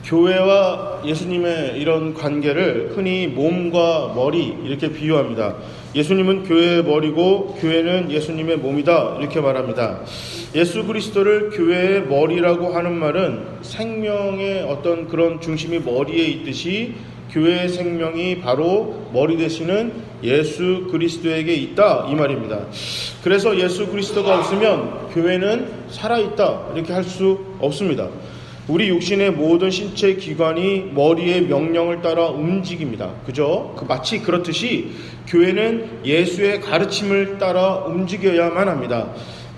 교회와 예수님의 이런 관계를 흔히 몸과 머리 이렇게 비유합니다. 예수님은 교회의 머리고 교회는 예수님의 몸이다 이렇게 말합니다. 예수 그리스도를 교회의 머리라고 하는 말은 생명의 어떤 그런 중심이 머리에 있듯이 교회의 생명이 바로 머리 되시는 예수 그리스도에게 있다 이 말입니다. 그래서 예수 그리스도가 없으면 교회는 살아있다 이렇게 할 수 없습니다. 우리 육신의 모든 신체 기관이 머리의 명령을 따라 움직입니다. 그죠? 마치 그렇듯이 교회는 예수의 가르침을 따라 움직여야만 합니다.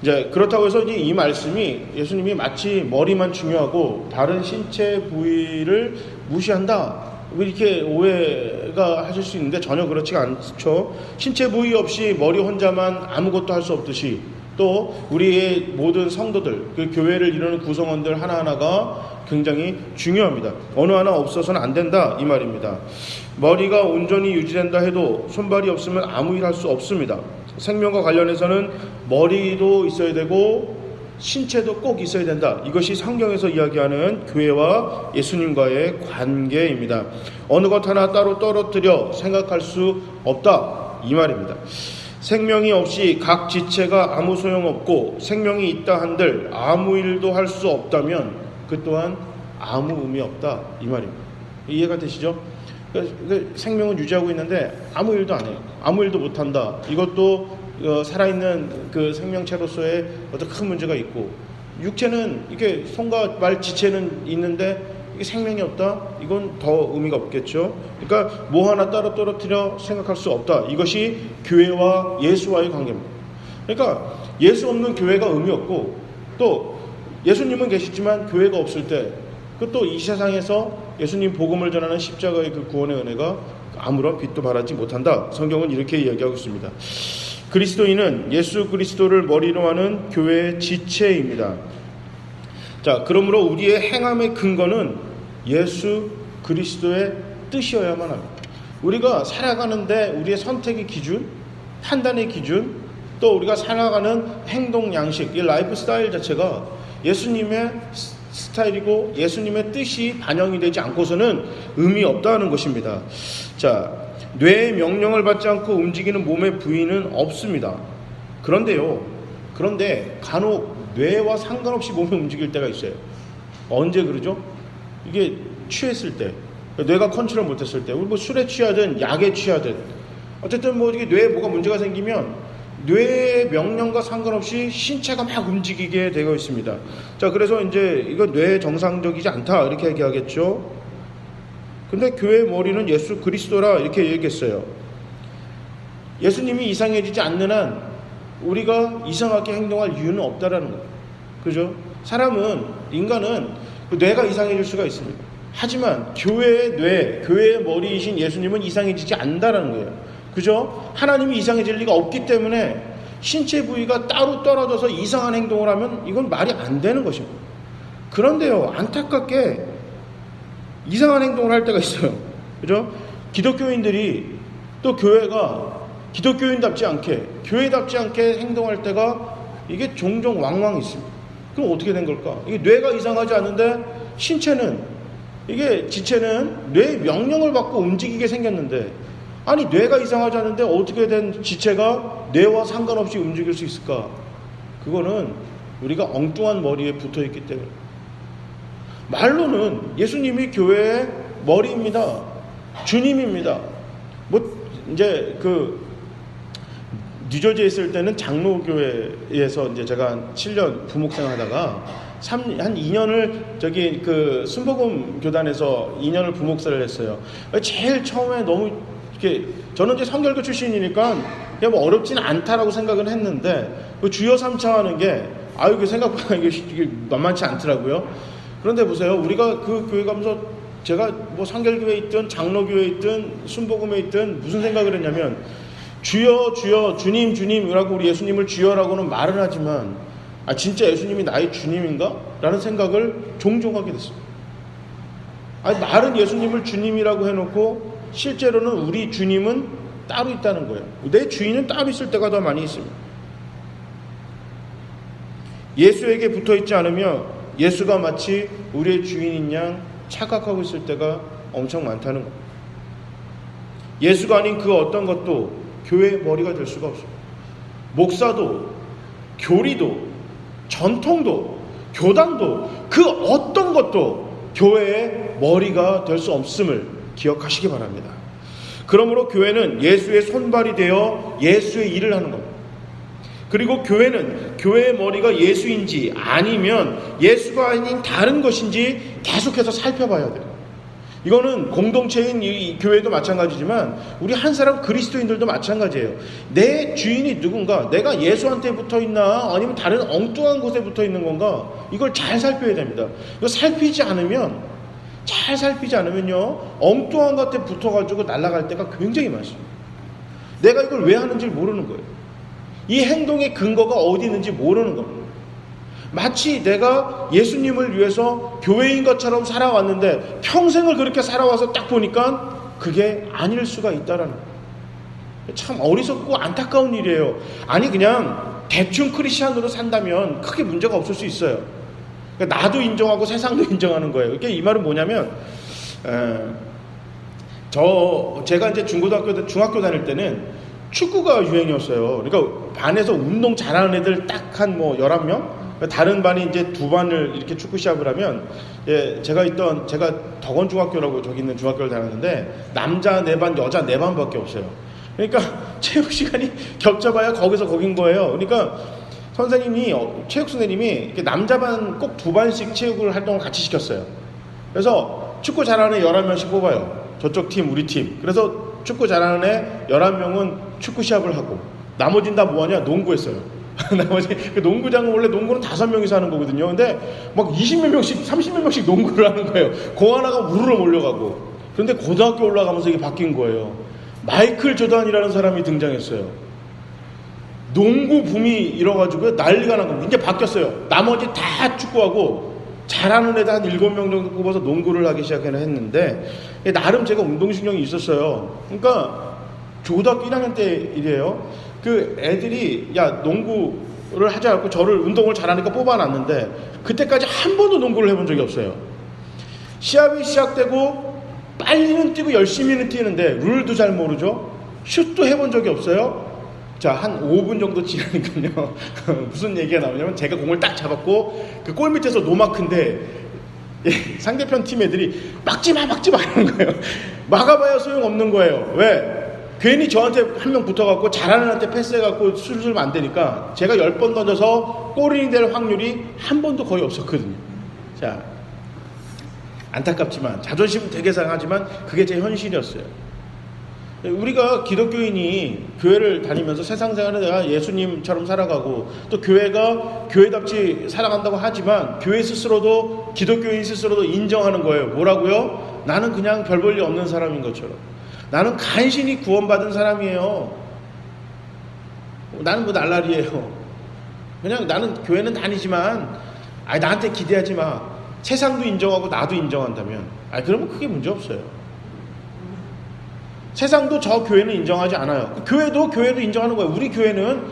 이제 그렇다고 해서 이 말씀이 예수님이 마치 머리만 중요하고 다른 신체 부위를 무시한다, 이렇게 오해가 하실 수 있는데 전혀 그렇지가 않죠. 신체 부위 없이 머리 혼자만 아무것도 할 수 없듯이 또 우리의 모든 성도들, 그 교회를 이루는 구성원들 하나하나가 굉장히 중요합니다. 어느 하나 없어서는 안 된다 이 말입니다. 머리가 온전히 유지된다 해도 손발이 없으면 아무 일 할 수 없습니다. 생명과 관련해서는 머리도 있어야 되고 신체도 꼭 있어야 된다. 이것이 성경에서 이야기하는 교회와 예수님과의 관계입니다. 어느 것 하나 따로 떨어뜨려 생각할 수 없다 이 말입니다. 생명이 없이 각 지체가 아무 소용없고 생명이 있다 한들 아무 일도 할 수 없다면 그 또한 아무 의미 없다 이 말입니다. 이해가 되시죠? 생명은 유지하고 있는데 아무 일도 안 해요. 아무 일도 못한다. 이것도 살아있는 그 생명체로서의 어떤 큰 문제가 있고, 육체는 이게 손과 말 지체는 있는데 이게 생명이 없다? 이건 더 의미가 없겠죠. 그러니까 뭐 하나 따로 떨어뜨려 생각할 수 없다. 이것이 교회와 예수와의 관계입니다. 그러니까 예수 없는 교회가 의미 없고, 또 예수님은 계시지만 교회가 없을 때 그 또 이 세상에서 예수님 복음을 전하는 십자가의 그 구원의 은혜가 아무런 빛도 발하지 못한다. 성경은 이렇게 이야기하고 있습니다. 그리스도인은 예수 그리스도를 머리로 하는 교회의 지체입니다. 자, 그러므로 우리의 행함의 근거는 예수 그리스도의 뜻이어야만 합니다. 우리가 살아가는데 우리의 선택의 기준, 판단의 기준, 또 우리가 살아가는 행동 양식, 이 라이프 스타일 자체가 예수님의 스타일이고 예수님의 뜻이 반영이 되지 않고서는 의미 없다는 것입니다. 자, 뇌의 명령을 받지 않고 움직이는 몸의 부위는 없습니다. 그런데 간혹 뇌와 상관없이 몸이 움직일 때가 있어요. 언제 그러죠? 이게 취했을 때, 뇌가 컨트롤 못했을 때, 우리 뭐 술에 취하든 약에 취하든 어쨌든 뭐 이게 뇌에 뭐가 문제가 생기면 뇌의 명령과 상관없이 신체가 막 움직이게 되어 있습니다. 자, 그래서 이제 이거 뇌 정상적이지 않다 이렇게 얘기하겠죠. 근데 교회의 머리는 예수 그리스도라 이렇게 얘기했어요. 예수님이 이상해지지 않는 한 우리가 이상하게 행동할 이유는 없다라는 거예요. 그죠? 인간은 뇌가 이상해질 수가 있습니다. 하지만 교회의 뇌, 교회의 머리이신 예수님은 이상해지지 않는다라는 거예요. 그죠? 하나님이 이상해질 리가 없기 때문에 신체 부위가 따로 떨어져서 이상한 행동을 하면 이건 말이 안 되는 것입니다. 그런데요, 안타깝게 이상한 행동을 할 때가 있어요. 그죠? 기독교인들이 또 교회가 기독교인답지 않게, 교회답지 않게 행동할 때가 이게 종종 왕왕 있습니다. 그럼 어떻게 된 걸까? 이게 뇌가 이상하지 않은데 지체는 뇌의 명령을 받고 움직이게 생겼는데, 아니 뇌가 이상하지 않은데 어떻게 된 지체가 뇌와 상관없이 움직일 수 있을까? 그거는 우리가 엉뚱한 머리에 붙어있기 때문에. 말로는 예수님이 교회의 머리입니다. 주님입니다. 이제 뉴저지에 있을 때는 장로교회에서 이제 제가 한 7년 부목생 하다가 한 2년을 순복음 교단에서 2년을 부목사를 했어요. 제일 처음에 너무 이렇게, 저는 이제 성결교 출신이니까 그냥 뭐 어렵지는 않다라고 생각은 했는데, 그 주여 3차 하는 게 이게 생각보다 이게 만만치 않더라고요. 그런데 보세요, 우리가 그 교회 가면서 제가 뭐 성결교회에 있든 장로교회에 있든 순복음에 있든 무슨 생각을 했냐면, 주여 주여 주님 주님이라고 우리 예수님을 주여라고는 말을 하지만 진짜 예수님이 나의 주님인가? 라는 생각을 종종 하게 됐어요. 말은 예수님을 주님이라고 해놓고 실제로는 우리 주님은 따로 있다는 거예요. 내 주인은 따로 있을 때가 더 많이 있습니다. 예수에게 붙어있지 않으며 예수가 마치 우리의 주인인 양 착각하고 있을 때가 엄청 많다는 겁니다. 예수가 아닌 그 어떤 것도 교회의 머리가 될 수가 없습니다. 목사도, 교리도, 전통도, 교단도, 그 어떤 것도 교회의 머리가 될 수 없음을 기억하시기 바랍니다. 그러므로 교회는 예수의 손발이 되어 예수의 일을 하는 겁니다. 그리고 교회는 교회의 머리가 예수인지 아니면 예수가 아닌 다른 것인지 계속해서 살펴봐야 돼요. 이거는 공동체인 이 교회도 마찬가지지만 우리 한 사람 그리스도인들도 마찬가지예요. 내 주인이 누군가, 내가 예수한테 붙어 있나 아니면 다른 엉뚱한 곳에 붙어 있는 건가, 이걸 잘 살펴야 됩니다. 이거 잘 살피지 않으면요, 엉뚱한 것에 붙어가지고 날아갈 때가 굉장히 많습니다. 내가 이걸 왜 하는지 모르는 거예요. 이 행동의 근거가 어디 있는지 모르는 겁니다. 마치 내가 예수님을 위해서 교회인 것처럼 살아왔는데 평생을 그렇게 살아와서 딱 보니까 그게 아닐 수가 있다라는 거예요. 참 어리석고 안타까운 일이에요. 아니 그냥 대충 크리스찬으로 산다면 크게 문제가 없을 수 있어요. 그러니까 나도 인정하고 세상도 인정하는 거예요. 그러니까 이 말은 뭐냐면 제가 이제 중학교 다닐 때는 축구가 유행이었어요. 그러니까 반에서 운동 잘하는 애들 딱 한 11명? 다른 반이 이제 두 반을 이렇게 축구 시합을 하면, 제가 덕원중학교라고 저기 있는 중학교를 다녔는데, 남자 4반, 여자 4반밖에 없어요. 그러니까 체육 시간이 겹쳐봐야 거기서 거긴 거예요. 그러니까 체육 선생님이 이렇게 남자 반 꼭 2반씩 체육을 활동을 같이 시켰어요. 그래서 축구 잘하는 애 11명씩 뽑아요. 저쪽 팀, 우리 팀. 그래서 축구 잘하는 애 11명은 축구 시합을 하고, 나머지는 다 뭐하냐? 농구했어요. 나머지 그 농구장은 원래 농구는 5명이서 하는 거거든요. 근데 막 20몇 명씩 30몇 명씩 농구를 하는 거예요. 공 하나가 우르르 몰려가고. 그런데 고등학교 올라가면서 이게 바뀐 거예요. 마이클 조던이라는 사람이 등장했어요. 농구 붐이 일어가지고 난리가 난 겁니다. 이제 바뀌었어요. 나머지 다 축구하고 잘하는 애들 한 7명 정도 뽑아서 농구를 하기 시작했는데, 나름 제가 운동신경이 있었어요. 그러니까 고등학교 1학년 때 일이에요. 그 애들이 농구를 하지 않고 저를 운동을 잘하니까 뽑아놨는데, 그때까지 한 번도 농구를 해본 적이 없어요. 시합이 시작되고 빨리는 뛰고 열심히는 뛰는데 룰도 잘 모르죠. 슛도 해본 적이 없어요. 자, 한 5분 정도 지나니까요. 무슨 얘기가 나오냐면, 제가 공을 딱 잡았고 그 골 밑에서 노마크인데 상대편 팀 애들이 막지마 이러는 거예요. 막아봐야 소용없는 거예요. 왜? 괜히 저한테 한 명 붙어갖고 잘하는 애한테 패스해갖고 술술 안 되니까 제가 10번 던져서 골인이 될 확률이 한 번도 거의 없었거든요. 자, 안타깝지만, 자존심은 되게 상하지만 그게 제 현실이었어요. 우리가 기독교인이 교회를 다니면서 세상 생활에 내가 예수님처럼 살아가고, 또 교회가 교회답지 살아간다고 하지만 교회 스스로도, 기독교인 스스로도 인정하는 거예요. 뭐라고요? 나는 그냥 별 볼 일 없는 사람인 것처럼. 나는 간신히 구원받은 사람이에요. 나는 날라리예요. 그냥 나는 교회는 다니지만 나한테 기대하지 마. 세상도 인정하고 나도 인정한다면 그러면 크게 문제 없어요. 세상도 저 교회는 인정하지 않아요. 교회도 인정하는 거예요. 우리 교회는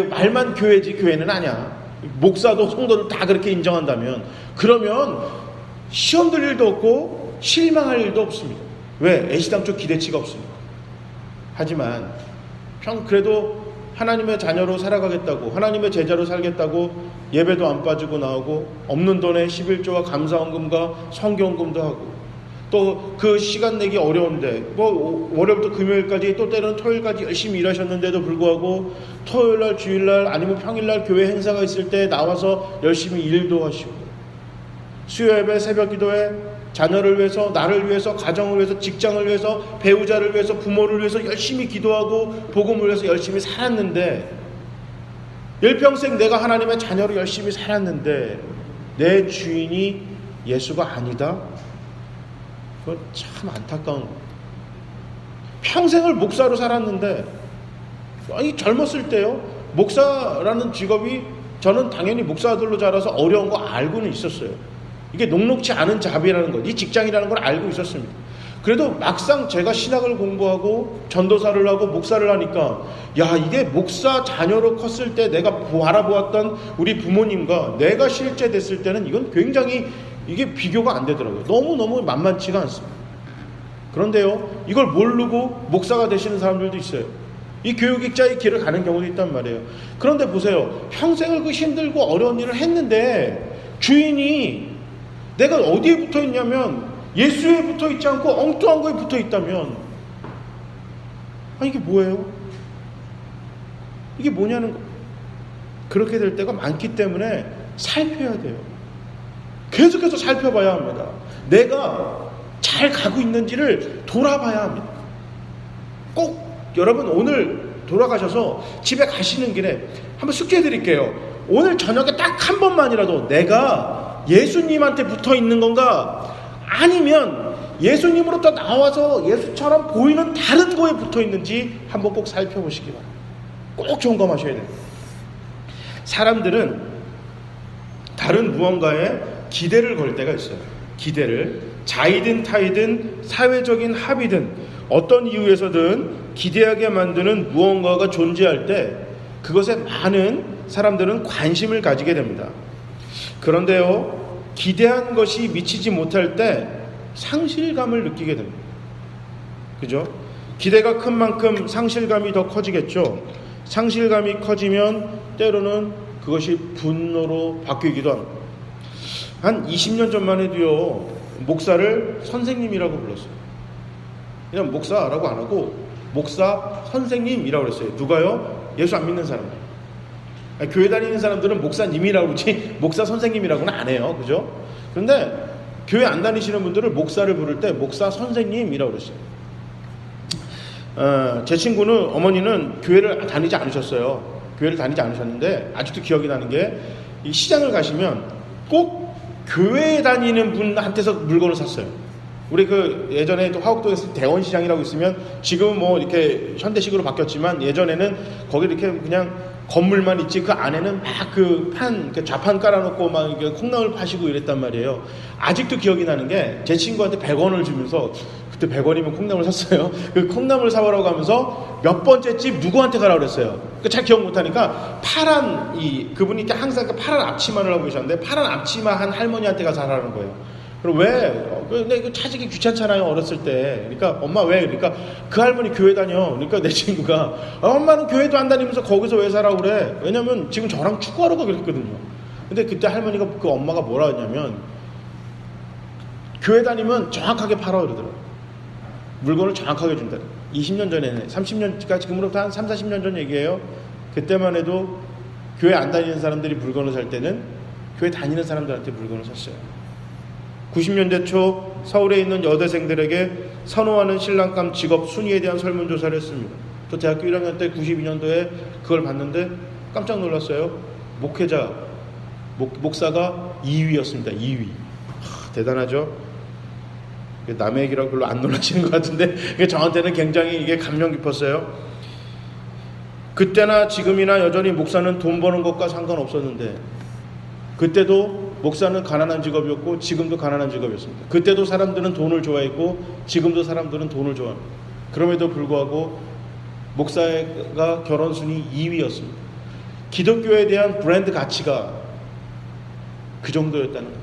말만 교회지 교회는 아니야. 목사도 성도도 다 그렇게 인정한다면, 그러면 시험 들 일도 없고 실망할 일도 없습니다. 왜? 애시당초 기대치가 없습니다. 하지만 그래도 하나님의 자녀로 살아가겠다고, 하나님의 제자로 살겠다고 예배도 안 빠지고 나오고, 없는 돈에 11조와 감사헌금과 성경금도 하고, 또 그 시간 내기 어려운데 월요일부터 금요일까지, 또 때로는 토요일까지 열심히 일하셨는데도 불구하고 토요일날, 주일날 아니면 평일날 교회 행사가 있을 때 나와서 열심히 일도 하시고, 수요예배, 새벽기도에 자녀를 위해서, 나를 위해서, 가정을 위해서, 직장을 위해서, 배우자를 위해서, 부모를 위해서 열심히 기도하고 복음을 위해서 열심히 살았는데, 일평생 내가 하나님의 자녀로 열심히 살았는데 내 주인이 예수가 아니다? 그건 참 안타까운 거예요. 평생을 목사로 살았는데, 젊었을 때요, 목사라는 직업이, 저는 당연히 목사들로 자라서 어려운 거 알고는 있었어요. 이게 녹록지 않은 잡이라는 것, 이 직장이라는 걸 알고 있었습니다. 그래도 막상 제가 신학을 공부하고 전도사를 하고 목사를 하니까, 이게 목사 자녀로 컸을 때 내가 바라보았던 우리 부모님과 내가 실제 됐을 때는 이건 굉장히 이게 비교가 안 되더라고요. 너무너무 만만치가 않습니다. 그런데요, 이걸 모르고 목사가 되시는 사람들도 있어요. 이 교육익자의 길을 가는 경우도 있단 말이에요. 그런데 보세요. 평생을 그 힘들고 어려운 일을 했는데 주인이 내가 어디에 붙어 있냐면 예수에 붙어 있지 않고 엉뚱한 거에 붙어 있다면, 이게 뭐예요? 이게 뭐냐는 거. 그렇게 될 때가 많기 때문에 살펴야 돼요. 계속해서 살펴봐야 합니다. 내가 잘 가고 있는지를 돌아봐야 합니다. 꼭 여러분 오늘 돌아가셔서 집에 가시는 길에 한번 숙제해 드릴게요. 오늘 저녁에 딱 한 번만이라도 내가 예수님한테 붙어 있는 건가, 아니면 예수님으로부터 나와서 예수처럼 보이는 다른 거에 붙어 있는지 한번 꼭 살펴보시기 바랍니다. 꼭 점검하셔야 돼요. 사람들은 다른 무언가에 기대를 걸 때가 있어요. 기대를 자이든 타이든 사회적인 합의든 어떤 이유에서든 기대하게 만드는 무언가가 존재할 때 그것에 많은 사람들은 관심을 가지게 됩니다. 그런데요, 기대한 것이 미치지 못할 때 상실감을 느끼게 됩니다. 그죠? 기대가 큰 만큼 상실감이 더 커지겠죠. 상실감이 커지면 때로는 그것이 분노로 바뀌기도 합니다. 한 20년 전만 해도요, 목사를 선생님이라고 불렀어요. 그냥 목사라고 안 하고 목사 선생님이라고 그랬어요. 누가요? 예수 안 믿는 사람들. 교회 다니는 사람들은 목사님이라고 그러지 목사 선생님이라고는 안 해요. 그죠? 그런데 교회 안 다니시는 분들을 목사를 부를 때 목사 선생님이라고 그랬어요. 제 친구는, 어머니는 교회를 다니지 않으셨어요. 교회를 다니지 않으셨는데 아직도 기억이 나는 게, 이 시장을 가시면 꼭 교회에 다니는 분한테서 물건을 샀어요. 우리 그 예전에 또 화곡동에서 대원시장이라고 있으면, 지금은 뭐 이렇게 현대식으로 바뀌었지만 예전에는 거기 이렇게 그냥 건물만 있지 그 안에는 막 그 좌판 깔아놓고 막 이렇게 콩나물 파시고 이랬단 말이에요. 아직도 기억이 나는 게, 제 친구한테 100원을 주면서, 그때 100원이면 콩나물 샀어요. 그 콩나물 사오라고 하면서 몇 번째 집 누구한테 가라고 그랬어요. 잘 기억 못하니까 파란, 그분이 항상 그 파란 앞치마를 하고 계셨는데 파란 앞치마 한 할머니한테 가서 하라는 거예요. 그럼 왜? 근데 이거 찾기 귀찮잖아요, 어렸을 때. 그러니까 엄마 왜? 그러니까 그 할머니 교회 다녀. 그러니까 내 친구가, 엄마는 교회도 안 다니면서 거기서 왜 살아 그래? 왜냐면 지금 저랑 축구하러 가기로 했거든요. 근데 그때 할머니가, 그 엄마가 뭐라 했냐면, 교회 다니면 정확하게 팔아 그러더라고요. 물건을 정확하게 준다. 20년 전에는, 30년까지, 지금으로부터 한 3, 40년 전 얘기예요. 그때만 해도 교회 안 다니는 사람들이 물건을 살 때는 교회 다니는 사람들한테 물건을 샀어요. 90년대 초 서울에 있는 여대생들에게 선호하는 신랑감 직업 순위에 대한 설문조사를 했습니다. 저 대학교 1학년 때 92년도에 그걸 봤는데 깜짝 놀랐어요. 목사가 2위였습니다. 2위. 대단하죠? 남의 얘기라고 별로 안 놀라시는 것 같은데 저한테는 굉장히 이게 감명 깊었어요. 그때나 지금이나 여전히 목사는 돈 버는 것과 상관없었는데, 그때도 목사는 가난한 직업이었고 지금도 가난한 직업이었습니다. 그때도 사람들은 돈을 좋아했고 지금도 사람들은 돈을 좋아합니다. 그럼에도 불구하고 목사가 결혼 순위 2위였습니다. 기독교에 대한 브랜드 가치가 그 정도였다는 거예요.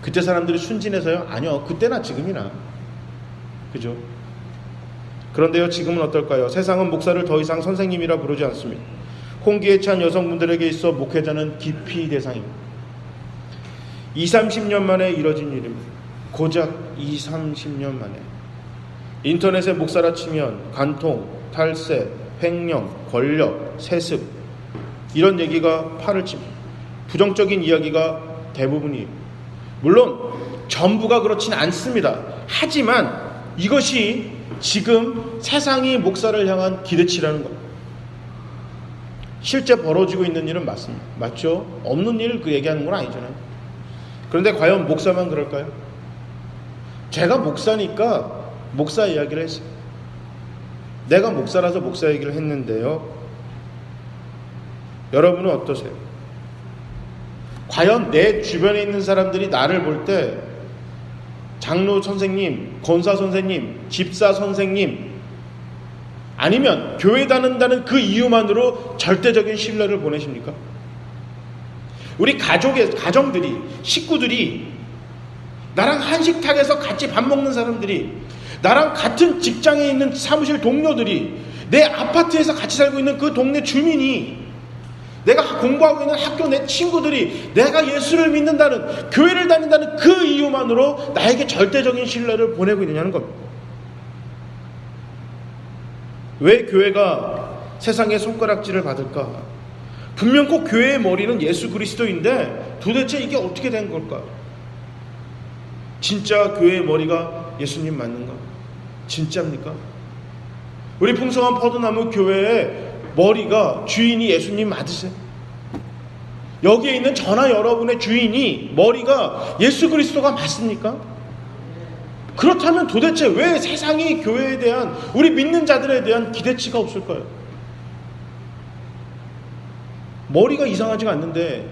그때 사람들이 순진해서요? 아니요. 그때나 지금이나. 그죠? 그런데요, 지금은 어떨까요? 세상은 목사를 더 이상 선생님이라 부르지 않습니다. 홍기에 찬 여성분들에게 있어 목회자는 기피 대상입니다. 20-30년 만에 이뤄진 일입니다. 고작 20-30년 만에. 인터넷에 목사라 치면 간통, 탈세, 횡령, 권력, 세습, 이런 얘기가 팔을 칩니다. 부정적인 이야기가 대부분이에요. 물론 전부가 그렇진 않습니다. 하지만 이것이 지금 세상이 목사를 향한 기대치라는 겁니다. 실제 벌어지고 있는 일은 맞습니다. 맞죠? 없는 일을 그 얘기하는 건 아니잖아요. 그런데 과연 목사만 그럴까요? 제가 목사니까 목사 이야기를 했어요. 내가 목사라서 목사 얘기를 했는데요. 여러분은 어떠세요? 과연 내 주변에 있는 사람들이 나를 볼 때 장로 선생님, 권사 선생님, 집사 선생님, 아니면 교회 다닌다는 그 이유만으로 절대적인 신뢰를 보내십니까? 우리 가정들이, 식구들이, 나랑 한식탁에서 같이 밥 먹는 사람들이, 나랑 같은 직장에 있는 사무실 동료들이, 내 아파트에서 같이 살고 있는 그 동네 주민이, 내가 공부하고 있는 학교 내 친구들이 내가 예수를 믿는다는, 교회를 다닌다는 그 이유만으로 나에게 절대적인 신뢰를 보내고 있느냐는 겁니다. 왜 교회가 세상의 손가락질을 받을까? 분명 꼭 교회의 머리는 예수 그리스도인데 도대체 이게 어떻게 된 걸까? 진짜 교회의 머리가 예수님 맞는가? 진짜입니까? 우리 풍성한 포도나무 교회의 머리가, 주인이 예수님 맞으세요? 여기에 있는 저나 여러분의 주인이, 머리가 예수 그리스도가 맞습니까? 그렇다면 도대체 왜 세상이 교회에 대한, 우리 믿는 자들에 대한 기대치가 없을까요? 머리가 이상하지가 않는데,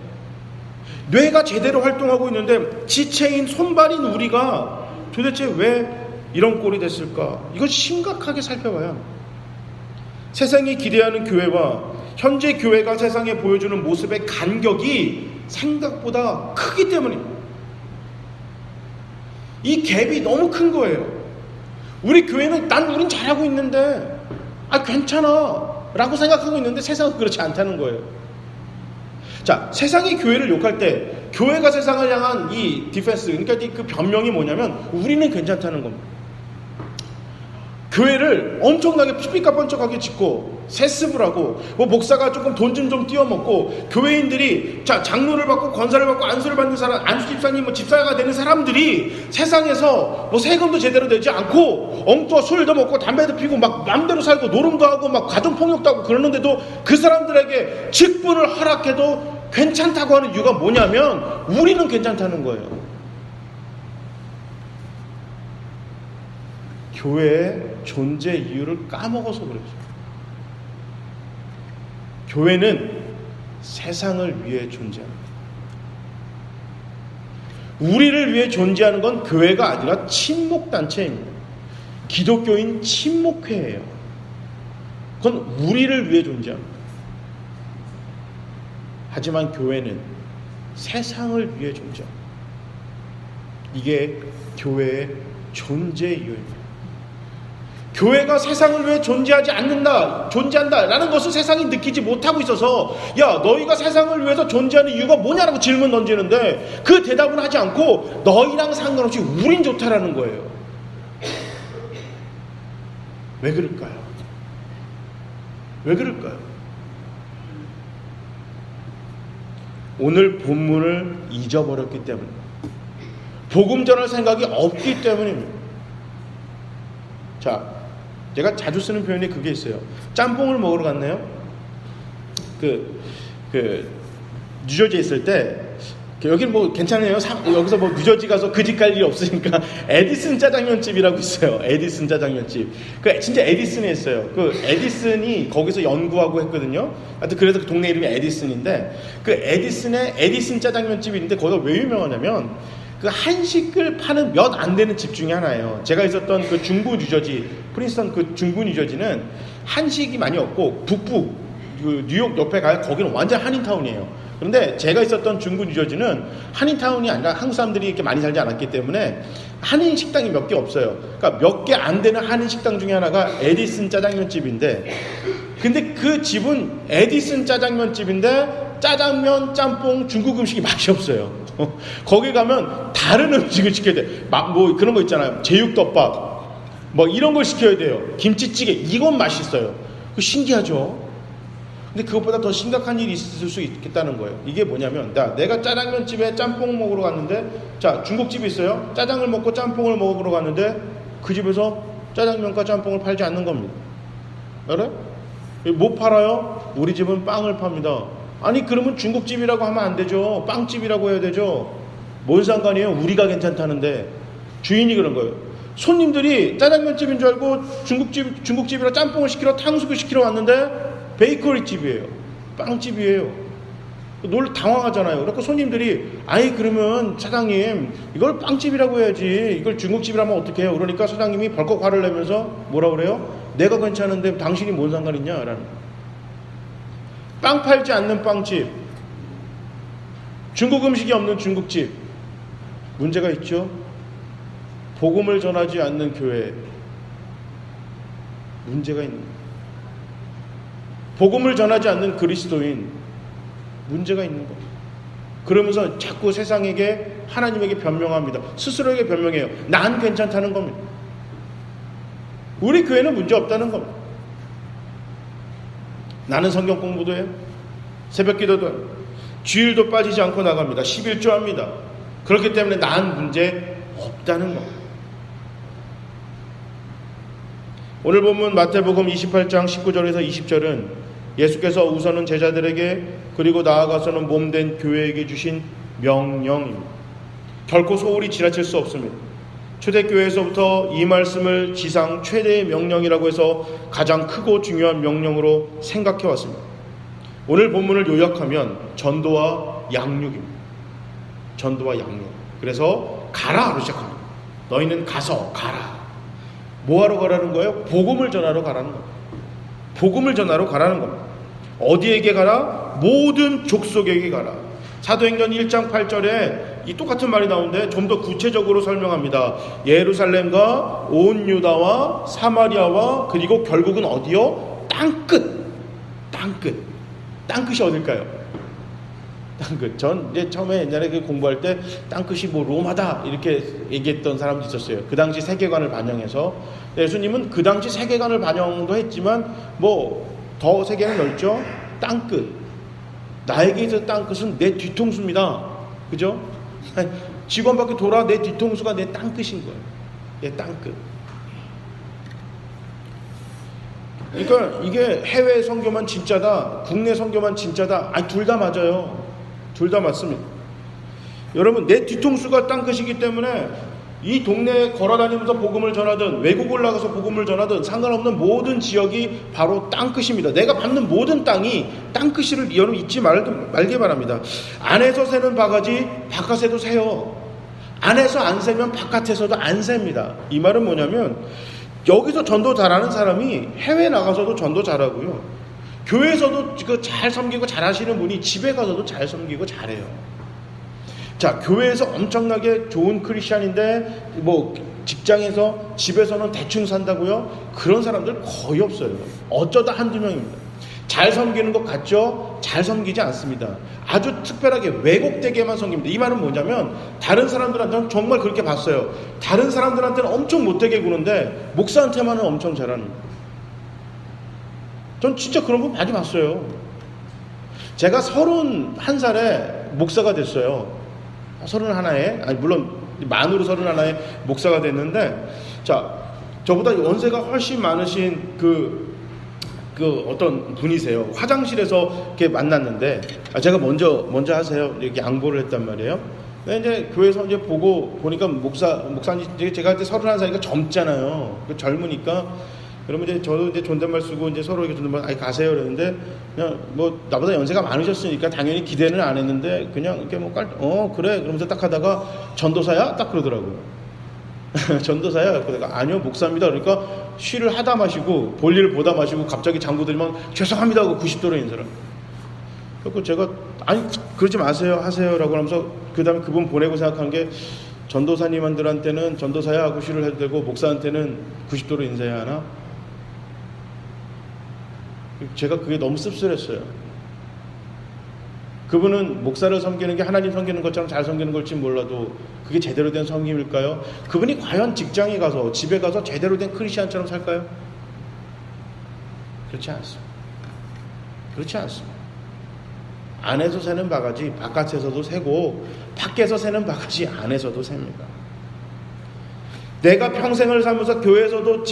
뇌가 제대로 활동하고 있는데 지체인 손발인 우리가 도대체 왜 이런 꼴이 됐을까? 이걸 심각하게 살펴봐야 합니다. 세상이 기대하는 교회와 현재 교회가 세상에 보여주는 모습의 간격이 생각보다 크기 때문입니다. 이 갭이 너무 큰 거예요. 우리 교회는 우린 잘하고 있는데 괜찮아 라고 생각하고 있는데 세상은 그렇지 않다는 거예요. 자, 세상이 교회를 욕할 때 교회가 세상을 향한 이 디펜스, 그러니까 그 변명이 뭐냐면 우리는 괜찮다는 겁니다. 교회를 엄청나게 삐까뻔쩍하게 짓고 세습을 하고, 목사가 조금 돈 좀 띄워먹고, 교회인들이 장로를 받고 권사를 받고 안수를 받는 사람, 안수 집사님, 집사가 되는 사람들이 세상에서 세금도 제대로 내지 않고 엉뚱한 술도 먹고 담배도 피고 막 맘대로 살고 노름도 하고 막 가정폭력도 하고 그러는데도 그 사람들에게 직분을 허락해도 괜찮다고 하는 이유가 뭐냐면 우리는 괜찮다는 거예요. 교회의 존재 이유를 까먹어서 그렇죠. 교회는 세상을 위해 존재합니다. 우리를 위해 존재하는 건 교회가 아니라 친목단체입니다. 기독교인 친목회예요. 그건 우리를 위해 존재합니다. 하지만 교회는 세상을 위해 존재합니다. 이게 교회의 존재 이유입니다. 교회가 세상을 위해 존재한다 라는 것을 세상이 느끼지 못하고 있어서, 야, 너희가 세상을 위해서 존재하는 이유가 뭐냐라고 질문 던지는데 그 대답은 하지 않고 너희랑 상관없이 우린 좋다라는 거예요. 왜 그럴까요? 왜 그럴까요? 오늘 본문을 잊어버렸기 때문입니다. 복음 전할 생각이 없기 때문입니다. 자, 제가 자주 쓰는 표현이 그게 있어요. 짬뽕을 먹으러 갔네요. 뉴저지에 있을 때, 여긴 괜찮아요. 여기서 뉴저지 가서 그 집 갈 일이 없으니까 에디슨 짜장면집이라고 있어요. 에디슨 짜장면집. 진짜 에디슨에 있어요. 에디슨이 거기서 연구하고 했거든요. 하여튼 그래서 그 동네 이름이 에디슨인데, 에디슨에 에디슨 짜장면집이 있는데 거기가 왜 유명하냐면 한식을 파는 몇 안 되는 집 중에 하나예요. 제가 있었던 중부 뉴저지, 프린스턴 중부 뉴저지는 한식이 많이 없고, 북부 뉴욕 옆에 가야 거기는 완전 한인타운이에요. 그런데 제가 있었던 중부 뉴저지는 한인타운이 아니라 한국 사람들이 이렇게 많이 살지 않았기 때문에 한인 식당이 몇 개 없어요. 그러니까 몇 개 안 되는 한인 식당 중에 하나가 에디슨 짜장면집인데, 근데 그 집은 에디슨 짜장면집인데 짜장면, 짬뽕, 중국 음식이 맛이 없어요. 거기 가면 다른 음식을 시켜야 돼. 그런 거 있잖아요. 제육덮밥 이런 걸 시켜야 돼요. 김치찌개, 이건 맛있어요. 신기하죠? 근데 그것보다 더 심각한 일이 있을 수 있겠다는 거예요. 이게 뭐냐면, 내가 짜장면집에 짬뽕 먹으러 갔는데, 중국집이 있어요. 짜장을 먹고 짬뽕을 먹으러 갔는데 그 집에서 짜장면과 짬뽕을 팔지 않는 겁니다. 알아요? 뭐 팔아요? 우리 집은 빵을 팝니다. 아니, 그러면 중국집이라고 하면 안 되죠. 빵집이라고 해야 되죠. 뭔 상관이에요? 우리가 괜찮다는데. 주인이 그런 거예요. 손님들이 짜장면집인 줄 알고 중국집이라 짬뽕을 시키러, 탕수육을 시키러 왔는데 베이커리 집이에요. 빵집이에요. 당황하잖아요. 그래서 손님들이, 그러면 사장님, 이걸 빵집이라고 해야지, 이걸 중국집이라면 어떻게 해요? 그러니까 사장님이 벌컥 화를 내면서 뭐라 그래요? 내가 괜찮은데 당신이 뭔 상관이냐? 라는. 빵 팔지 않는 빵집, 중국 음식이 없는 중국집. 문제가 있죠. 복음을 전하지 않는 교회. 문제가 있는 거예요. 복음을 전하지 않는 그리스도인. 문제가 있는 거예요. 그러면서 자꾸 세상에게 하나님에게 변명합니다. 스스로에게 변명해요. 난 괜찮다는 겁니다. 우리 교회는 문제 없다는 겁니다. 나는 성경 공부도 해요. 새벽 기도도 해요. 주일도 빠지지 않고 나갑니다. 11조 합니다. 그렇기 때문에 난 문제 없다는 겁니다. 오늘 본문 마태복음 28장 19절에서 20절은 예수께서 우선은 제자들에게 그리고 나아가서는 몸된 교회에게 주신 명령입니다. 결코 소홀히 지나칠 수 없습니다. 초대교회에서부터 이 말씀을 지상 최대의 명령이라고 해서 가장 크고 중요한 명령으로 생각해 왔습니다. 오늘 본문을 요약하면 전도와 양육입니다. 전도와 양육. 그래서 가라로 시작합니다. 너희는 가서 가라. 뭐하러 가라는 거예요? 복음을 전하러 가라는 겁니다. 복음을 전하러 가라는 겁니다. 어디에게 가라? 모든 족속에게 가라. 사도행전 1장 8절에 이 똑같은 말이 나오는데 좀 더 구체적으로 설명합니다. 예루살렘과 온 유다와 사마리아와 그리고 결국은 어디요? 땅끝. 땅끝이 어딜까요? 땅끝. 전 이제 처음에 옛날에 공부할 때 땅끝이 뭐 로마다 이렇게 얘기했던 사람도 있었어요. 그 당시 세계관을 반영해서. 예수님은 그 당시 세계관을 반영도 했지만 뭐 더 세계는 넓죠. 땅끝. 나에게 있어서 땅끝은 내 뒤통수입니다. 그죠? 직원 밖에 돌아 내 뒤통수가 내 땅끝인 거예요. 내 땅끝. 그러니까 이게 해외 선교만 진짜다, 국내 선교만 진짜다. 아니, 둘 다 맞아요. 둘 다 맞습니다. 여러분, 내 뒤통수가 땅끝이기 때문에 이 동네에 걸어다니면서 복음을 전하든 외국을 나가서 복음을 전하든 상관없는 모든 지역이 바로 땅끝입니다. 내가 밟는 모든 땅이 땅끝을 여러분 잊지 말게 바랍니다. 안에서 새는 바가지 바깥에도 새요. 안에서 안 새면 바깥에서도 안 셉니다. 이 말은 뭐냐면 여기서 전도 잘하는 사람이 해외 나가서도 전도 잘하고요. 교회에서도 잘 섬기고 잘하시는 분이 집에 가서도 잘 섬기고 잘해요. 자, 교회에서 엄청나게 좋은 크리스찬인데 뭐 직장에서 집에서는 대충 산다고요? 그런 사람들 거의 없어요. 어쩌다 한두 명입니다. 잘 섬기는 것 같죠? 잘 섬기지 않습니다. 아주 특별하게 왜곡되게만 섬깁니다. 이 말은 뭐냐면 다른 사람들한테는 정말 그렇게 봤어요. 다른 사람들한테는 엄청 못되게 구는데 목사한테만은 엄청 잘하는 거예요. 전 진짜 그런 거 많이 봤어요. 제가 31살에 목사가 됐어요. 31에, 아니 물론 만으로 31에 목사가 됐는데, 자, 저보다 연세가 훨씬 많으신 그 어떤 분이세요. 화장실에서 이렇게 만났는데, 제가 먼저 하세요. 이렇게 양보를 했단 말이에요. 근데 이제 교회에서 이제 보니까 목사님, 제가 그때 31살이니까 젊잖아요. 젊으니까. 그러면 이제 저도 이제 존댓말 쓰고 이제 서로 이렇게 존댓말, 아니 가세요. 그러는데 그냥 뭐 나보다 연세가 많으셨으니까 당연히 기대는 안 했는데 그냥 이렇게 뭐 그래. 그러면서 딱 하다가 전도사야? 딱 그러더라고요. 전도사야? 그러니까 아니요, 목사입니다. 그러니까 쉬를 하다 마시고 볼일을 보다 마시고 갑자기 장구 들면 죄송합니다 하고 90도로 인사를. 그래서 제가 아니 그러지 마세요, 하세요라고 하면서 그 다음에 그분 보내고 생각한 게 전도사님들한테는 전도사야 하고 쉬를 해도 되고 목사한테는 90도로 인사해야 하나? 제가 그게 너무 씁쓸했어요. 그분은 목사를 섬기는 게 하나님 섬기는 것처럼 잘 섬기는 걸지 몰라도 그게 제대로 된 섬김일까요? 그분이 과연 직장에 가서 집에 가서 제대로 된 크리스찬처럼 살까요? 그렇지 않습니다. 그렇지 않습니다. 안에서 새는 바가지 바깥에서도 새고 밖에서 새는 바가지 안에서도 셉니다. 내가 평생을 살면서 교회에서도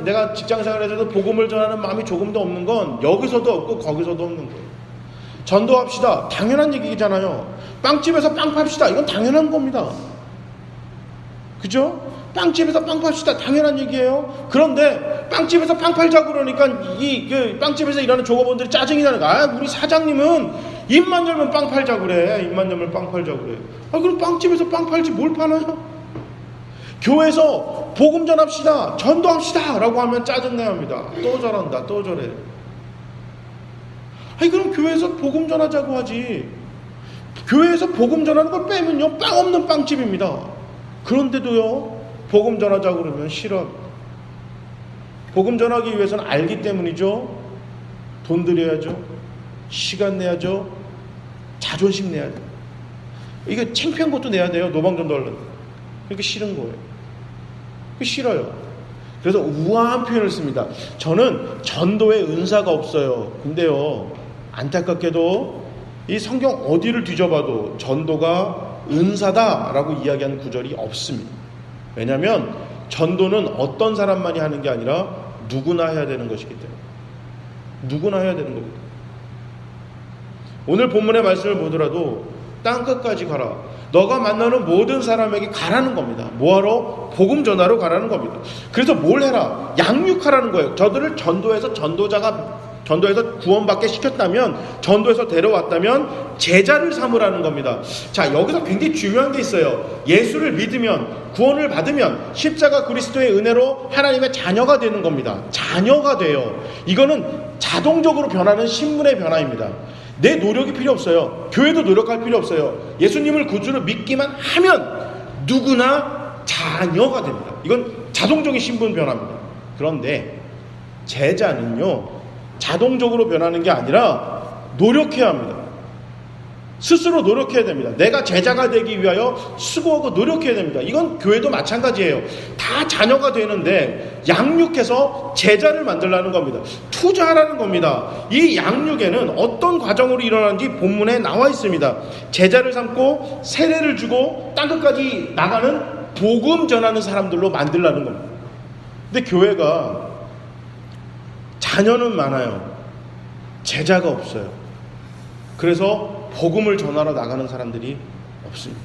내가 직장 생활에서도 복음을 전하는 마음이 조금도 없는 건 여기서도 없고 거기서도 없는 거예요. 전도합시다. 당연한 얘기잖아요. 빵집에서 빵 팝시다. 이건 당연한 겁니다. 그죠? 빵집에서 빵 팝시다. 당연한 얘기예요. 그런데 빵집에서 빵 팔자고 그러니까 빵집에서 일하는 종업원들이 짜증이 나는 거야. 우리 사장님은 입만 열면 빵 팔자고 그래. 입만 열면 빵 팔자고 그래. 그럼 빵집에서 빵 팔지 뭘 파나요? 교회에서 복음 전합시다, 전도합시다 라고 하면 짜증내합니다. 또 저런다, 또 저래. 그럼 교회에서 복음 전하자고 하지. 교회에서 복음 전하는 걸 빼면요, 빵 없는 빵집입니다. 그런데도요, 복음 전하자고 그러면 싫어. 복음 전하기 위해서는 알기 때문이죠. 돈 들여야죠. 시간 내야죠. 자존심 내야 돼요. 이게 창피한 것도 내야 돼요. 노방전도 하려면. 그러니까 싫은 거예요. 싫어요. 그래서 우아한 표현을 씁니다. 저는 전도에 은사가 없어요. 근데요, 안타깝게도 이 성경 어디를 뒤져봐도 전도가 은사다라고 이야기하는 구절이 없습니다. 왜냐하면 전도는 어떤 사람만이 하는 게 아니라 누구나 해야 되는 것이기 때문에. 누구나 해야 되는 겁니다. 오늘 본문의 말씀을 보더라도 땅끝까지 가라. 너가 만나는 모든 사람에게 가라는 겁니다. 뭐하러? 복음 전하러 가라는 겁니다. 그래서 뭘 해라? 양육하라는 거예요. 저들을 전도해서 구원받게 시켰다면, 전도해서 데려왔다면 제자를 삼으라는 겁니다. 자, 여기서 굉장히 중요한 게 있어요. 예수를 믿으면, 구원을 받으면 십자가 그리스도의 은혜로 하나님의 자녀가 되는 겁니다. 자녀가 돼요. 이거는 자동적으로 변하는 신분의 변화입니다. 내 노력이 필요 없어요. 교회도 노력할 필요 없어요. 예수님을 구주로 믿기만 하면 누구나 자녀가 됩니다. 이건 자동적인 신분 변화입니다. 그런데 제자는요, 자동적으로 변하는 게 아니라 노력해야 합니다. 스스로 노력해야 됩니다. 내가 제자가 되기 위하여 수고하고 노력해야 됩니다. 이건 교회도 마찬가지예요. 다 자녀가 되는데 양육해서 제자를 만들라는 겁니다. 투자하라는 겁니다. 이 양육에는 어떤 과정으로 일어나는지 본문에 나와 있습니다. 제자를 삼고 세례를 주고 땅끝까지 나가는 복음 전하는 사람들로 만들라는 겁니다. 근데 교회가 자녀는 많아요. 제자가 없어요. 그래서 복음을 전하러 나가는 사람들이 없습니다.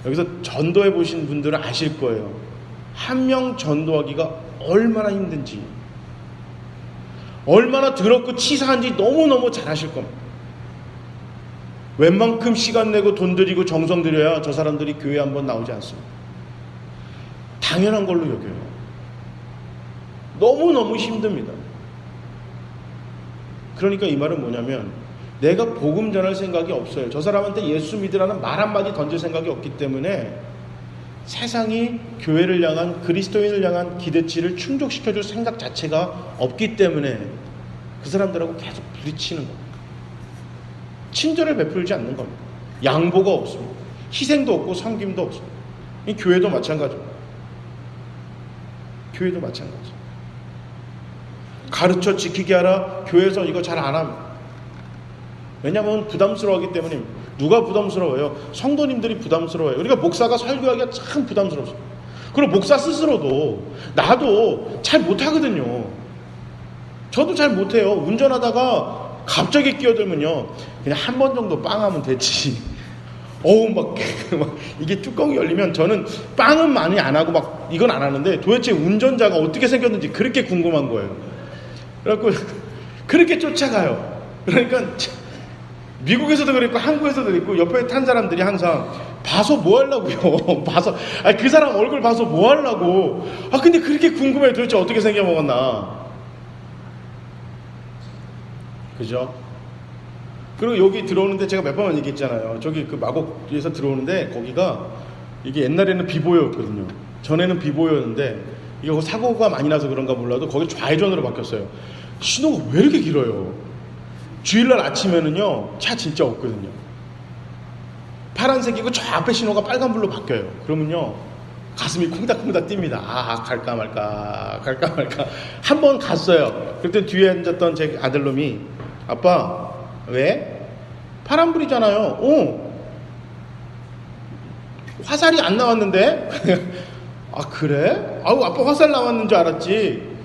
여기서 전도해 보신 분들은 아실 거예요. 한 명 전도하기가 얼마나 힘든지, 얼마나 더럽고 치사한지 너무너무 잘 아실 겁니다. 웬만큼 시간 내고 돈 들이고 정성 들여야 저 사람들이 교회 한번 나오지 않습니다. 당연한 걸로 여겨요. 너무너무 힘듭니다. 그러니까 이 말은 뭐냐면, 내가 복음 전할 생각이 없어요. 저 사람한테 예수 믿으라는 말 한마디 던질 생각이 없기 때문에 세상이 교회를 향한, 그리스도인을 향한 기대치를 충족시켜줄 생각 자체가 없기 때문에 그 사람들하고 계속 부딪히는 겁니다. 친절을 베풀지 않는 겁니다. 양보가 없습니다. 희생도 없고 섬김도 없습니다. 이 교회도 마찬가지입니다. 교회도 마찬가지. 가르쳐 지키게 하라. 교회에서 이거 잘 안 합니다. 왜냐하면 부담스러워하기 때문입니다. 누가 부담스러워요? 성도님들이 부담스러워요. 우리가 목사가 설교하기가 참 부담스럽습니다. 그리고 목사 스스로도 나도 잘 못하거든요. 저도 잘 못해요. 운전하다가 갑자기 끼어들면요, 그냥 한 번 정도 빵하면 됐지. 막 이게 뚜껑이 열리면 저는 빵은 많이 안 하고 막 이건 안 하는데, 도대체 운전자가 어떻게 생겼는지 그렇게 궁금한 거예요. 그래갖고 그렇게 쫓아가요. 그러니까 미국에서도 그랬고 한국에서도 그랬고, 옆에 탄 사람들이 항상 봐서 뭐 하려고요. 봐서, 그 사람 얼굴 봐서 뭐 하려고. 근데 그렇게 궁금해. 도대체 어떻게 생겨먹었나. 그죠? 그리고 여기 들어오는데 제가 몇 번 얘기했잖아요. 저기 그 마곡에서 들어오는데 거기가, 이게 옛날에는 비보여였거든요. 전에는 비보여였는데 이거 사고가 많이 나서 그런가 몰라도 거기 좌회전으로 바뀌었어요. 신호가 왜 이렇게 길어요? 주일날 아침에는요, 차 진짜 없거든요. 파란색이고 저 앞에 신호가 빨간불로 바뀌어요. 그러면요, 가슴이 콩닥콩닥 뜁니다. 갈까 말까. 한 번 갔어요. 그때 뒤에 앉았던 제 아들놈이, 아빠, 왜? 파란불이잖아요. 화살이 안 나왔는데? 그래? 아빠 화살 나왔는 줄 알았지.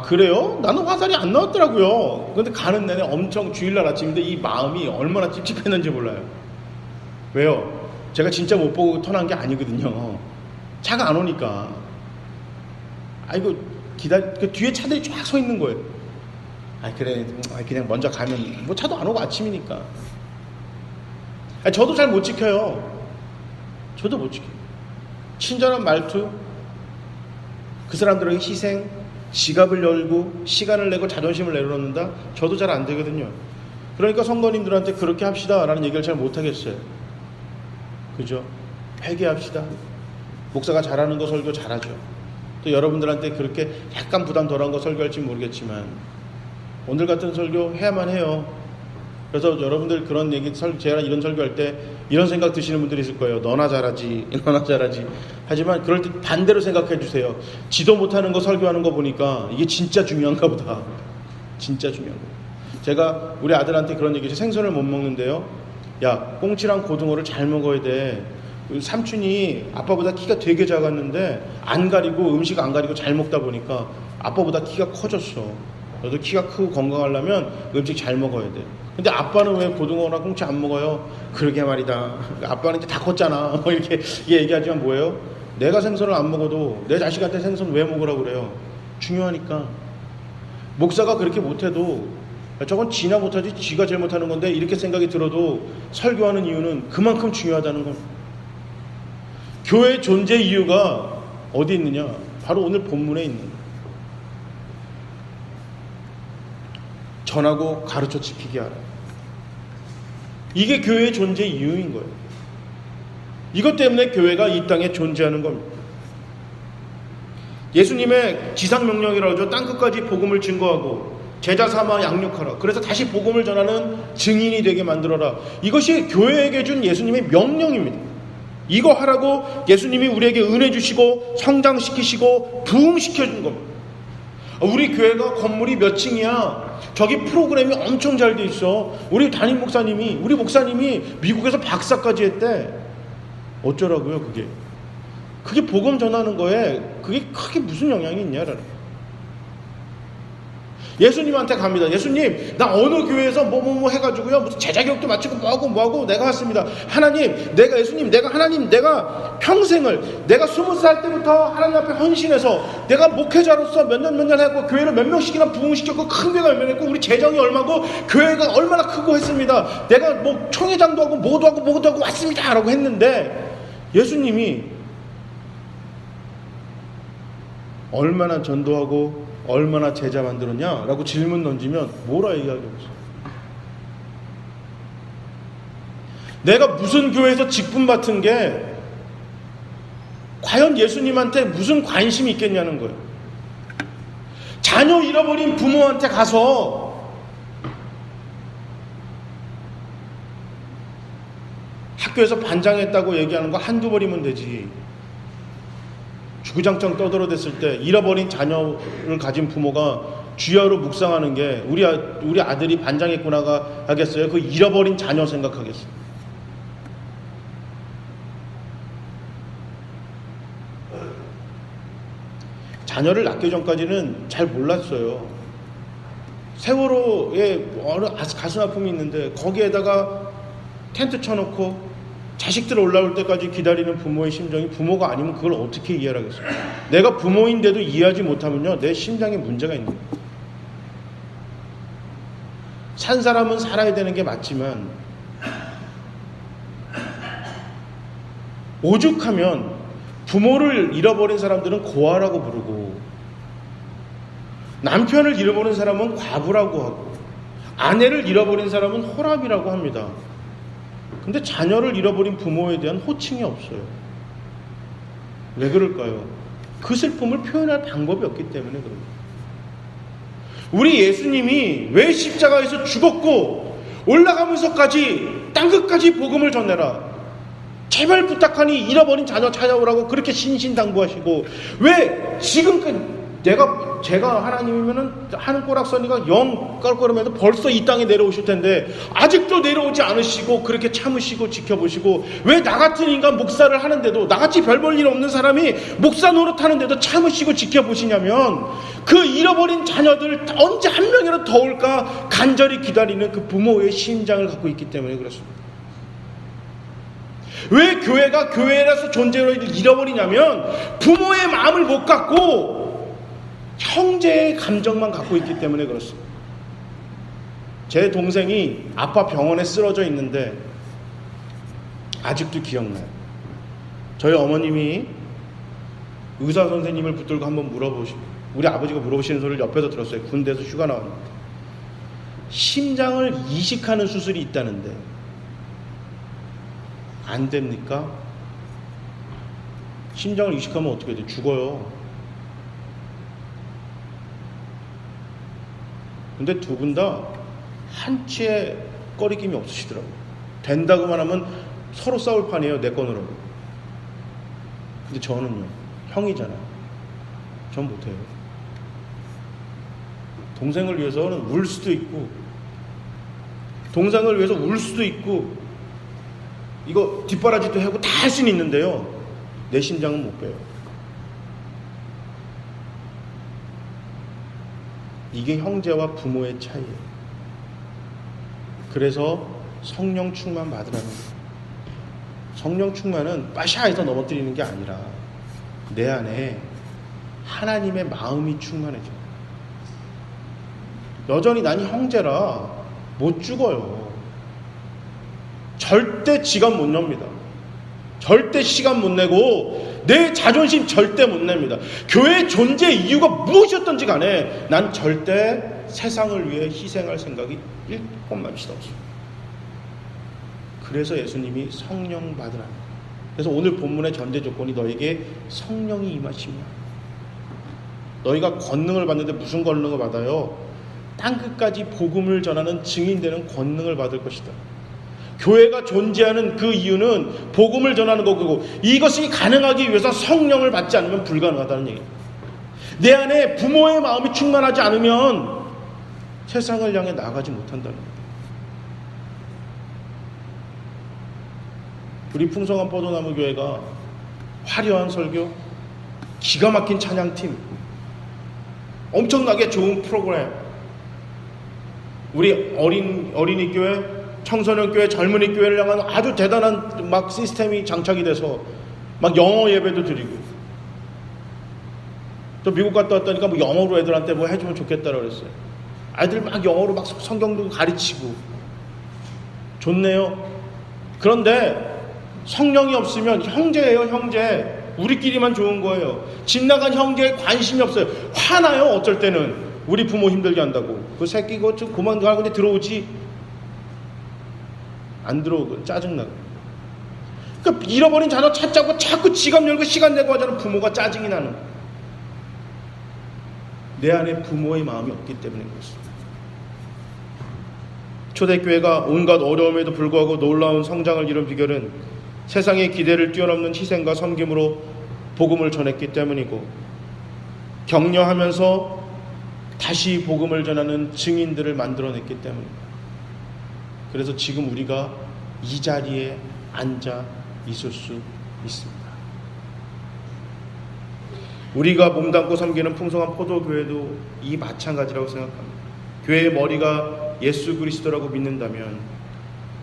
그래요? 나는 화살이 안 나왔더라고요. 근데 가는 내내 엄청, 주일날 아침인데 이 마음이 얼마나 찝찝했는지 몰라요. 왜요? 제가 진짜 못 보고 턴한 게 아니거든요. 차가 안 오니까. 그 뒤에 차들이 쫙 서 있는 거예요. 그래, 그냥 먼저 가면, 뭐 차도 안 오고 아침이니까. 저도 잘 못 지켜요. 저도 못 지켜요. 친절한 말투, 그 사람들에게 희생, 지갑을 열고 시간을 내고 자존심을 내려놓는다? 저도 잘 안 되거든요. 그러니까 성도님들한테 그렇게 합시다라는 얘기를 잘 못하겠어요. 그죠? 회개합시다. 목사가 잘하는 거 설교 잘하죠. 또 여러분들한테 그렇게 약간 부담 덜한 거 설교할지 모르겠지만 오늘 같은 설교 해야만 해요. 그래서 여러분들 그런 얘기, 제가 이런 설교할 때 이런 생각 드시는 분들이 있을 거예요. 너나 잘하지, 너나 잘하지. 하지만 그럴 때 반대로 생각해 주세요. 지도 못하는 거 설교하는 거 보니까 이게 진짜 중요한가 보다. 진짜 중요한 거. 제가 우리 아들한테 그런 얘기죠. 생선을 못 먹는데요. 야, 꽁치랑 고등어를 잘 먹어야 돼. 삼촌이 아빠보다 키가 되게 작았는데 안 가리고 음식 안 가리고 잘 먹다 보니까 아빠보다 키가 커졌어. 너도 키가 크고 건강하려면 음식 잘 먹어야 돼. 근데 아빠는 왜 고등어나 꽁치 안 먹어요? 그러게 말이다. 아빠는 이제 다 컸잖아. 뭐 이렇게 얘기하지만 뭐예요? 내가 생선을 안 먹어도 내 자식한테 생선 왜 먹으라고 그래요? 중요하니까. 목사가 그렇게 못해도 저건 지나 못하지 지가 제일 못하는 건데 이렇게 생각이 들어도 설교하는 이유는 그만큼 중요하다는 겁니다. 교회 존재 이유가 어디 있느냐? 바로 오늘 본문에 있는 거예요. 전하고 가르쳐 지키게 하라. 이게 교회의 존재 이유인 거예요. 이것 때문에 교회가 이 땅에 존재하는 겁니다. 예수님의 지상명령이라고 하죠. 땅끝까지 복음을 증거하고 제자 삼아 양육하라. 그래서 다시 복음을 전하는 증인이 되게 만들어라. 이것이 교회에게 준 예수님의 명령입니다. 이거 하라고 예수님이 우리에게 은혜 주시고 성장시키시고 부흥시켜 준 겁니다. 우리 교회가 건물이 몇 층이야. 저기 프로그램이 엄청 잘 돼 있어. 우리 담임 목사님이, 우리 목사님이 미국에서 박사까지 했대. 어쩌라고요, 그게? 그게 복음 전하는 거에 그게 크게 무슨 영향이 있냐라는. 예수님한테 갑니다. 예수님, 나 어느 교회에서 뭐 해가지고요, 무슨 제자교육도 마치고 뭐하고 내가 왔습니다. 하나님, 내가 평생을, 내가 20살 때부터 하나님 앞에 헌신해서 내가 목회자로서 몇 년 했고 교회를 몇 명씩이나 부흥시켰고 큰 교회가 몇 명 했고 우리 재정이 얼마고 교회가 얼마나 크고 했습니다. 내가 뭐 총회장도 하고 뭐도 하고 왔습니다 라고 했는데 예수님이 얼마나 전도하고 얼마나 제자 만들었냐? 라고 질문 던지면 뭐라 얘기하겠어? 내가 무슨 교회에서 직분 맡은 게 과연 예수님한테 무슨 관심이 있겠냐는 거예요. 자녀 잃어버린 부모한테 가서 학교에서 반장했다고 얘기하는 거 한두 번이면 되지. 주구장창 떠들어댔을 때 잃어버린 자녀를 가진 부모가 주야로 묵상하는 게 우리 아들이 반장했구나가 하겠어요? 그 잃어버린 자녀 생각하겠어요? 자녀를 낳기 전까지는 잘 몰랐어요. 세월호에 어느 가슴 아픔이 있는데 거기에다가 텐트 쳐놓고 자식들 올라올 때까지 기다리는 부모의 심정이 부모가 아니면 그걸 어떻게 이해를 하겠어요? 내가 부모인데도 이해하지 못하면요, 내 심장에 문제가 있는 거예요. 산 사람은 살아야 되는 게 맞지만 오죽하면 부모를 잃어버린 사람들은 고아라고 부르고 남편을 잃어버린 사람은 과부라고 하고 아내를 잃어버린 사람은 호랍이라고 합니다. 근데 자녀를 잃어버린 부모에 대한 호칭이 없어요. 왜 그럴까요? 그 슬픔을 표현할 방법이 없기 때문에 그럽니다. 우리 예수님이 왜 십자가에서 죽었고 올라가면서까지 땅끝까지 복음을 전해라. 제발 부탁하니 잃어버린 자녀 찾아오라고 그렇게 신신당부하시고 왜 지금까지 제가 하나님이면은 하늘 꼬락서니가 영 깔끔해도 벌써 이 땅에 내려오실 텐데 아직도 내려오지 않으시고 그렇게 참으시고 지켜보시고 왜 나 같은 인간 목사를 하는데도 나같이 별 볼 일 없는 사람이 목사 노릇하는데도 참으시고 지켜보시냐면 그 잃어버린 자녀들 언제 한 명이라도 더 올까 간절히 기다리는 그 부모의 심장을 갖고 있기 때문에 그렇습니다. 왜 교회가 교회라서 존재를 잃어버리냐면 부모의 마음을 못 갖고 형제의 감정만 갖고 있기 때문에 그렇습니다. 제 동생이 아빠 병원에 쓰러져 있는데 아직도 기억나요. 저희 어머님이 의사 선생님을 붙들고 한번 물어보시고 우리 아버지가 물어보시는 소리를 옆에서 들었어요. 군대에서 휴가 나왔는데 심장을 이식하는 수술이 있다는데 안 됩니까? 심장을 이식하면 어떻게 돼? 죽어요. 근데 두 분 다 한치의 꺼리낌이 없으시더라고요. 된다고만 하면 서로 싸울 판이에요. 내 건으로. 근데 저는요, 형이잖아요. 전 못해요. 동생을 위해서는 울 수도 있고, 동생을 위해서 울 수도 있고, 이거 뒷바라지도 하고 다 할 수는 있는데요, 내 심장은 못 빼요. 이게 형제와 부모의 차이예요. 그래서 성령 충만 받으라는 거예요. 성령 충만은 빠샤해서 넘어뜨리는 게 아니라 내 안에 하나님의 마음이 충만해져요. 여전히 난 형제라 못 죽어요. 절대 지갑 못 냅니다. 절대 시간 못 내고 내 자존심 절대 못 냅니다. 교회의 존재 이유가 무엇이었던지 간에 난 절대 세상을 위해 희생할 생각이 1%만 없어요. 그래서 예수님이 성령 받으라는 거예요. 그래서 오늘 본문의 전제 조건이 너에게 성령이 임하시며, 너희가 권능을 받는데 무슨 권능을 받아요? 땅끝까지 복음을 전하는 증인되는 권능을 받을 것이다. 교회가 존재하는 그 이유는 복음을 전하는 거고, 이것이 가능하기 위해서 성령을 받지 않으면 불가능하다는 얘기예요. 내 안에 부모의 마음이 충만하지 않으면 세상을 향해 나가지 못한다는 거예요. 우리 풍성한 포도나무 교회가 화려한 설교, 기가 막힌 찬양팀, 엄청나게 좋은 프로그램, 우리 어린이 교회, 청소년 교회, 젊은이 교회를 향한 아주 대단한 막 시스템이 장착이 돼서 막 영어 예배도 드리고, 또 미국 갔다 왔다니까 뭐 영어로 애들한테 뭐 해주면 좋겠다고 그랬어요. 아이들 막 영어로 막 성경도 가르치고 좋네요. 그런데 성령이 없으면 형제예요, 형제. 우리끼리만 좋은 거예요. 집 나간 형제에 관심이 없어요. 화나요, 어쩔 때는. 우리 부모 힘들게 한다고. 그 새끼 그거 좀 그만 가고 근데 들어오지. 안 들어오고 짜증나고. 그러니까 잃어버린 자녀 찾자고 자꾸 지갑 열고 시간 내고 하자는 부모가 짜증이 나는. 내 안에 부모의 마음이 없기 때문인 것입니다. 초대교회가 온갖 어려움에도 불구하고 놀라운 성장을 이룬 비결은 세상의 기대를 뛰어넘는 희생과 섬김으로 복음을 전했기 때문이고, 격려하면서 다시 복음을 전하는 증인들을 만들어냈기 때문입니다. 그래서 지금 우리가 이 자리에 앉아 있을 수 있습니다. 우리가 몸담고 섬기는 풍성한 포도교회도 이 마찬가지라고 생각합니다. 교회의 머리가 예수 그리스도라고 믿는다면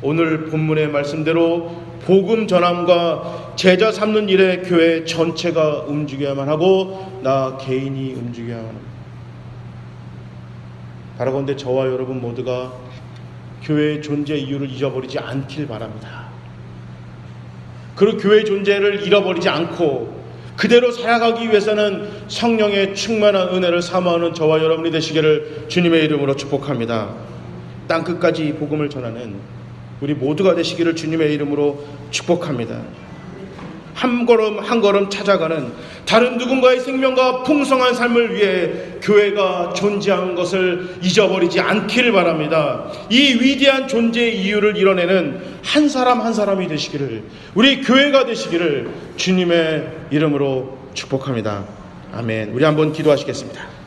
오늘 본문의 말씀대로 복음 전함과 제자 삼는 일에 교회 전체가 움직여야만 하고 나 개인이 움직여야만 합니다. 바라건대 저와 여러분 모두가 교회의 존재 이유를 잊어버리지 않길 바랍니다. 그리고 교회의 존재를 잃어버리지 않고 그대로 살아가기 위해서는 성령의 충만한 은혜를 사모하는 저와 여러분이 되시기를 주님의 이름으로 축복합니다. 땅끝까지 복음을 전하는 우리 모두가 되시기를 주님의 이름으로 축복합니다. 한 걸음 한 걸음 찾아가는 다른 누군가의 생명과 풍성한 삶을 위해 교회가 존재하는 것을 잊어버리지 않기를 바랍니다. 이 위대한 존재의 이유를 이뤄내는 한 사람 한 사람이 되시기를, 우리 교회가 되시기를 주님의 이름으로 축복합니다. 아멘. 우리 한번 기도하시겠습니다.